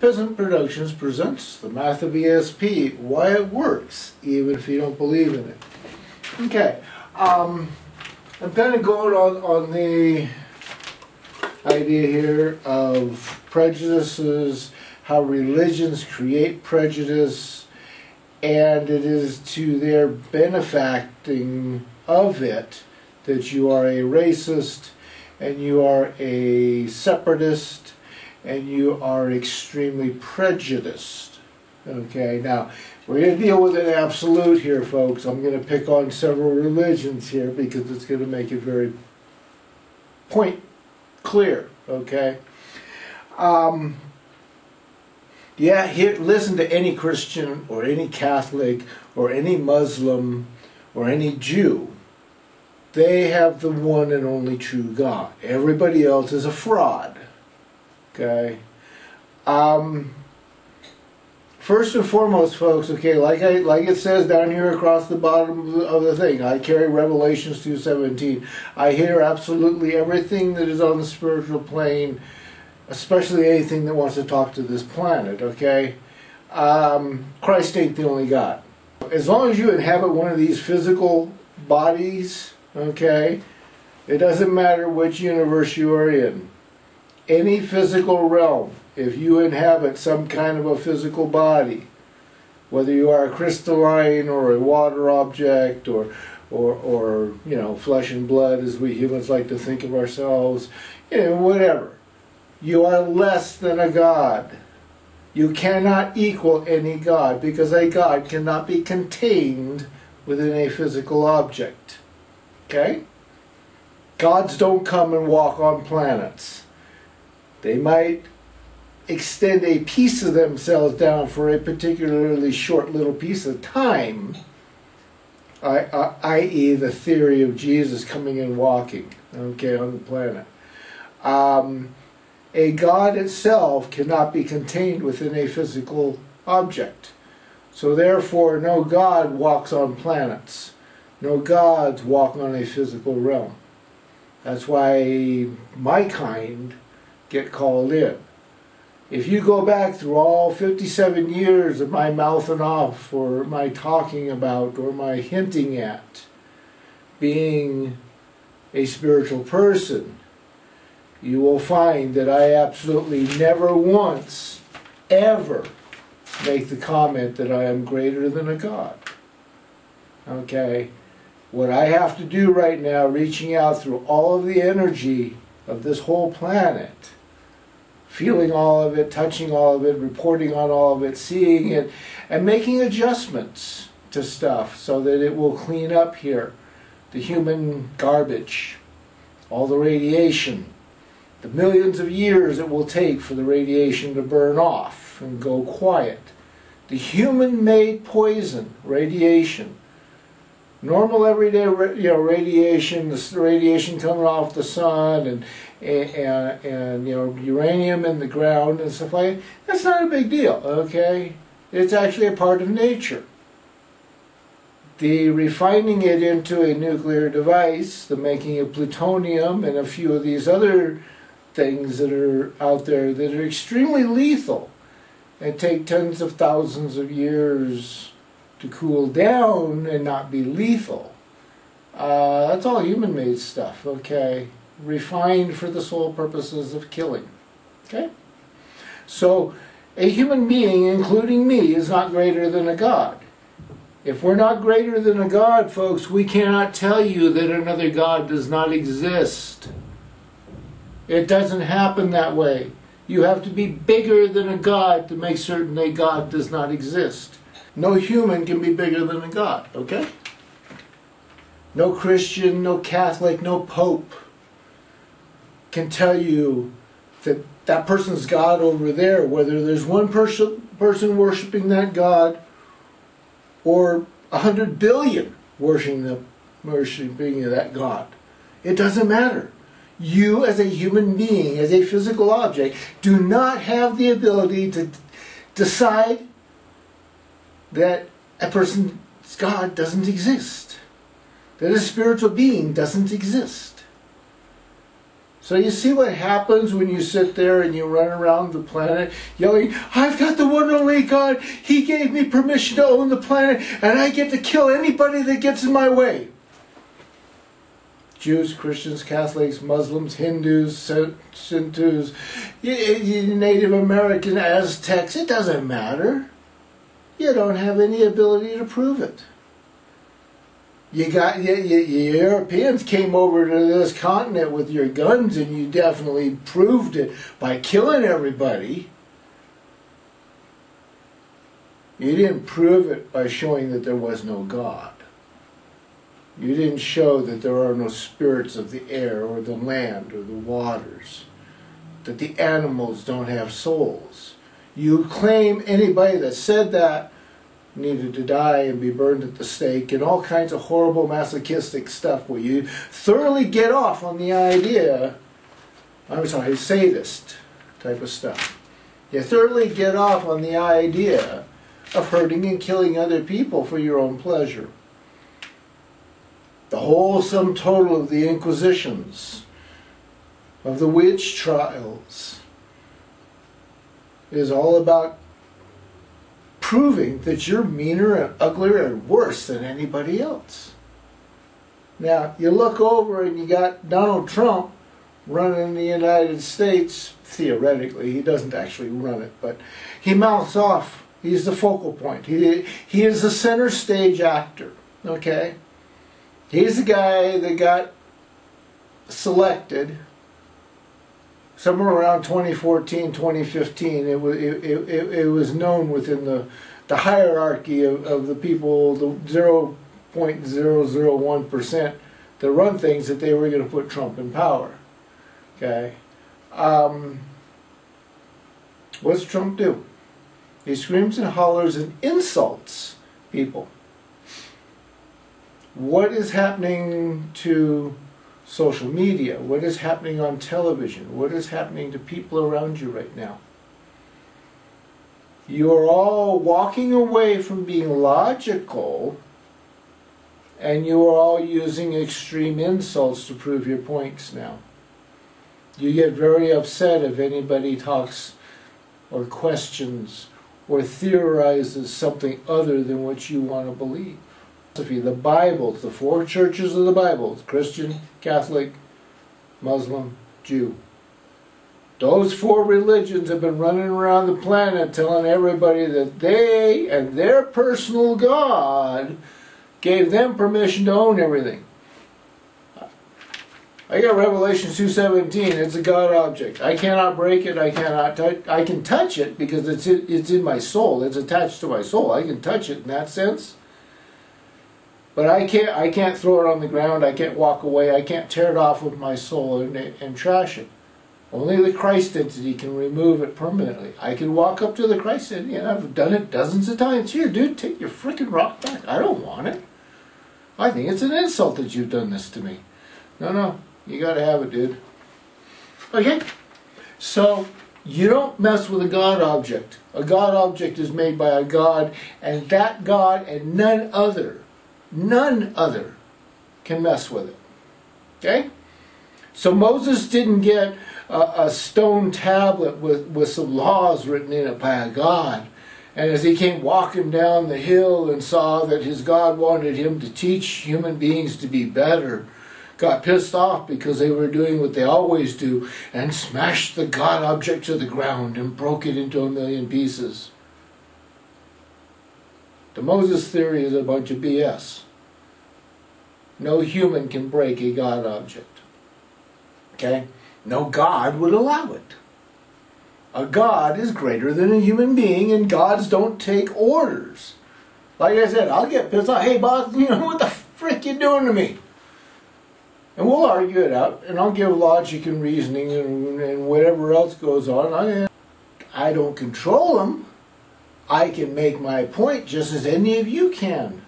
Peasant Productions presents the math of ESP, why it works, even if you don't believe in it. Okay, I'm kind of going on the idea here of prejudices, how religions create prejudice, and it is to their benefacting of it that you are a racist, and you are a separatist, and you are extremely prejudiced. Okay, now we're going to deal with an absolute here, folks. I'm going to pick on several religions here because it's going to make it very clear. Okay. Yeah, here, listen to any Christian or any Catholic or any Muslim or any Jew. They have the one and only true God. Everybody else is a fraud. Okay. First and foremost, folks, okay, like it says down here across the bottom of the thing, I carry Revelations 2:17. I hear absolutely everything that is on the spiritual plane, especially anything that wants to talk to this planet, okay? Christ ain't the only God. As long as you inhabit one of these physical bodies, okay, it doesn't matter which universe you are in. Any physical realm, if you inhabit some kind of a physical body, whether you are a crystalline or a water object or you know, flesh and blood as we humans like to think of ourselves, you know, whatever, you are less than a God. You cannot equal any God because a God cannot be contained within a physical object. Okay? Gods don't come and walk on planets. They might extend a piece of themselves down for a particularly short little piece of time, i.e. the theory of Jesus coming and walking, okay, on the planet. A God itself cannot be contained within a physical object. So therefore, no God walks on planets. No gods walk on a physical realm. That's why my kind get called in. If you go back through all 57 years of my mouthing off or my talking about or my hinting at being a spiritual person, you will find that I absolutely never once, ever make the comment that I am greater than a God. Okay? What I have to do right now, reaching out through all of the energy of this whole planet, feeling all of it, touching all of it, reporting on all of it, seeing it, and making adjustments to stuff so that it will clean up here the human garbage, all the radiation, the millions of years it will take for the radiation to burn off and go quiet. The human-made poison, radiation, normal everyday radiation, the radiation coming off the sun and you know, uranium in the ground and stuff like that, that's not a big deal, okay? It's actually a part of nature. The refining it into a nuclear device, the making of plutonium and a few of these other things that are out there that are extremely lethal and take tens of thousands of years to cool down and not be lethal. That's all human-made stuff, okay? Refined for the sole purposes of killing. Okay? So, a human being, including me, is not greater than a God. If we're not greater than a God, folks, we cannot tell you that another God does not exist. It doesn't happen that way. You have to be bigger than a God to make certain that God does not exist. No human can be bigger than a God, okay? No Christian, no Catholic, no Pope can tell you that that person's God over there, whether there's one person worshiping that God or 100 billion worshiping that God. It doesn't matter. You as a human being, as a physical object, do not have the ability to decide that a person's God doesn't exist, that a spiritual being doesn't exist. So you see what happens when you sit there and you run around the planet yelling, I've got the one and only God. He gave me permission to own the planet and I get to kill anybody that gets in my way. Jews, Christians, Catholics, Muslims, Hindus, Sintus, Native American, Aztecs, it doesn't matter. You don't have any ability to prove it. You Europeans came over to this continent with your guns and you definitely proved it by killing everybody. You didn't prove it by showing that there was no God. You didn't show that there are no spirits of the air or the land or the waters, that the animals don't have souls. You claim anybody that said that needed to die and be burned at the stake and all kinds of horrible masochistic stuff where you thoroughly get off on the idea, sadist type of stuff. You thoroughly get off on the idea of hurting and killing other people for your own pleasure. The whole sum total of the Inquisitions, of the witch trials, is all about proving that you're meaner and uglier and worse than anybody else. Now, you look over and you got Donald Trump running the United States, theoretically. He doesn't actually run it, but he mouths off. He's the focal point. He is the center stage actor, okay? He's the guy that got selected somewhere around 2014, 2015. It was known within the hierarchy of the people, the 0.001% that run things, that they were going to put Trump in power. Okay. What's Trump do? He screams and hollers and insults people. What is happening to social media? What is happening on television? What is happening to people around you right now? You are all walking away from being logical, and you are all using extreme insults to prove your points now. You get very upset if anybody talks or questions or theorizes something other than what you want to believe. The Bible, the four churches of the Bible, Christian, Catholic, Muslim, Jew. Those four religions have been running around the planet telling everybody that they and their personal God gave them permission to own everything. I got Revelation 2:17. It's a God object. I cannot break it. I cannot touch. I can touch it because it's in my soul. It's attached to my soul. I can touch it in that sense. But I can't throw it on the ground. I can't walk away. I can't tear it off with my soul and trash it. Only the Christ entity can remove it permanently. I can walk up to the Christ entity, and I've done it dozens of times. Here, dude, take your freaking rock back. I don't want it. I think it's an insult that you've done this to me. No, you got to have it, dude. Okay? So, you don't mess with a God object. A God object is made by a God, and that God and none other can mess with it. Okay? So Moses didn't get a stone tablet with some laws written in it by a God. And as he came walking down the hill and saw that his God wanted him to teach human beings to be better, got pissed off because they were doing what they always do and smashed the God object to the ground and broke it into a million pieces. The Moses theory is a bunch of BS. No human can break a God object. Okay? No God would allow it. A God is greater than a human being, and gods don't take orders. Like I said, I'll get pissed off. Hey, boss, what the frick you doing to me? And we'll argue it out, and I'll give logic and reasoning and whatever else goes on. I don't control them. I can make my point just as any of you can.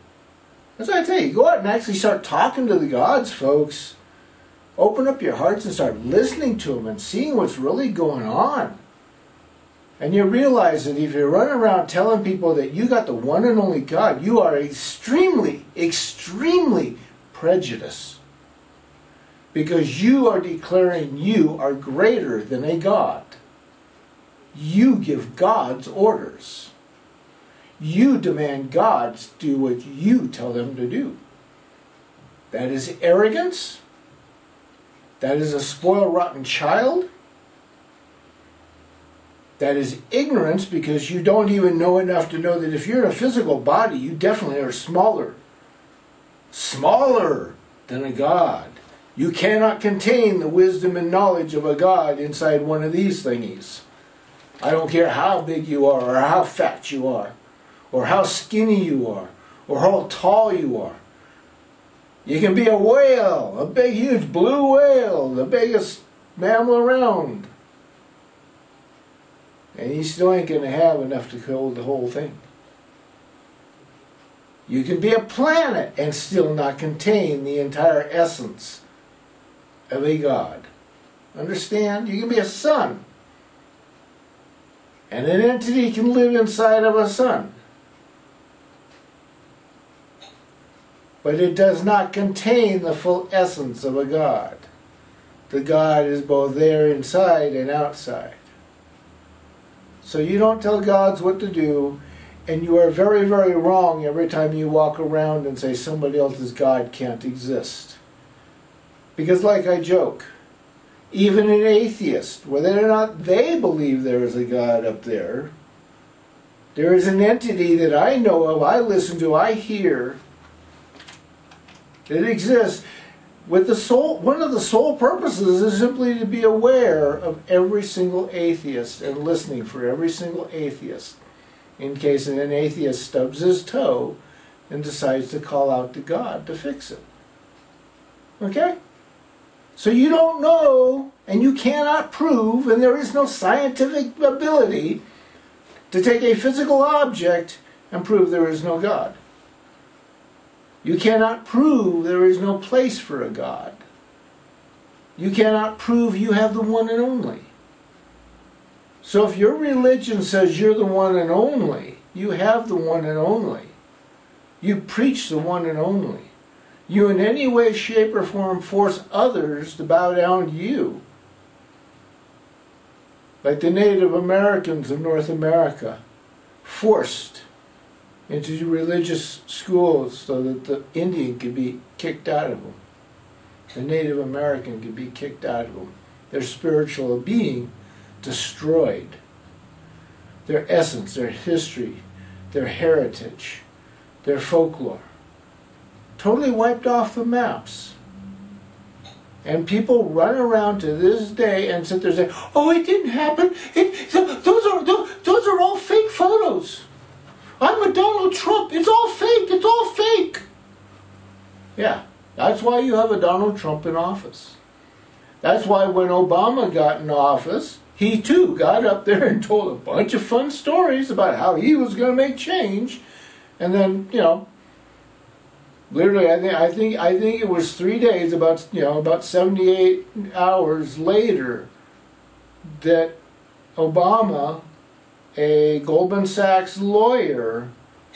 That's what I tell you. Go out and actually start talking to the gods, folks. Open up your hearts and start listening to them and seeing what's really going on. And you realize that if you run around telling people that you got the one and only God, you are extremely, extremely prejudiced. because you are declaring you are greater than a God. You give God's orders. You demand God do what you tell them to do. That is arrogance. That is a spoiled, rotten child. That is ignorance, because you don't even know enough to know that if you're in a physical body, you definitely are smaller. Smaller than a God. You cannot contain the wisdom and knowledge of a God inside one of these thingies. I don't care how big you are, or how fat you are, or how skinny you are, or how tall you are. You can be a whale, a big, huge blue whale, the biggest mammal around. And you still ain't going to have enough to hold the whole thing. You can be a planet and still not contain the entire essence of a God. Understand? You can be a sun. And an entity can live inside of a sun. But it does not contain the full essence of a God. The God is both there inside and outside. So you don't tell gods what to do, and you are very, very wrong every time you walk around and say somebody else's God can't exist. Because like I joke, even an atheist, whether or not they believe there is a God up there, there is an entity that I know of, I listen to, I hear, that exists with the sole, one of the sole purposes is simply to be aware of every single atheist and listening for every single atheist in case an atheist stubs his toe and decides to call out to God to fix it. Okay? So you don't know, and you cannot prove, and there is no scientific ability to take a physical object and prove there is no God. You cannot prove there is no place for a God. You cannot prove you have the one and only. So if your religion says you're the one and only, you have the one and only. You preach the one and only. You in any way, shape, or form force others to bow down to you. Like the Native Americans of North America, forced into religious schools so that the Indian could be kicked out of them. The Native American could be kicked out of them. Their spiritual being destroyed. Their essence, their history, their heritage, their folklore. Totally wiped off the maps. And people run around to this day and sit there and say, oh, it didn't happen. Those are all fake photos. I'm a Donald Trump. It's all fake. It's all fake. Yeah, that's why you have a Donald Trump in office. That's why when Obama got in office, he too got up there and told a bunch of fun stories about how he was going to make change. And then, you know, literally, I think it was 3 days, about 78 hours later, that Obama, a Goldman Sachs lawyer,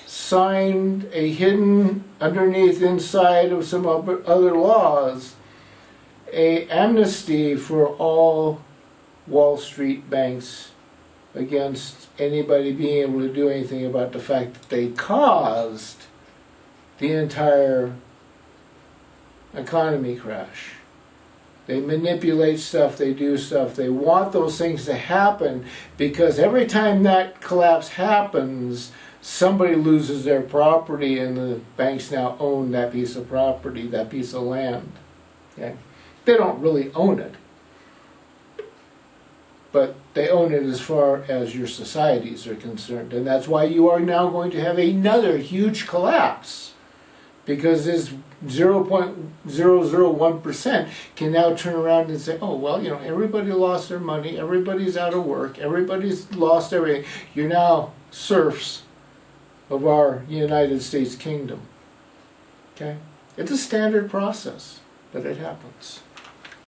signed a hidden underneath inside of some other laws a amnesty for all Wall Street banks against anybody being able to do anything about the fact that they caused the entire economy crash. They manipulate stuff, they do stuff, they want those things to happen because every time that collapse happens, somebody loses their property and the banks now own that piece of property, that piece of land. Okay? They don't really own it, but they own it as far as your societies are concerned. And that's why you are now going to have another huge collapse, because this 0.001% can now turn around and say, oh, well, you know, everybody lost their money, everybody's out of work, everybody's lost everything. You're now serfs of our United States kingdom. Okay? It's a standard process, but it happens.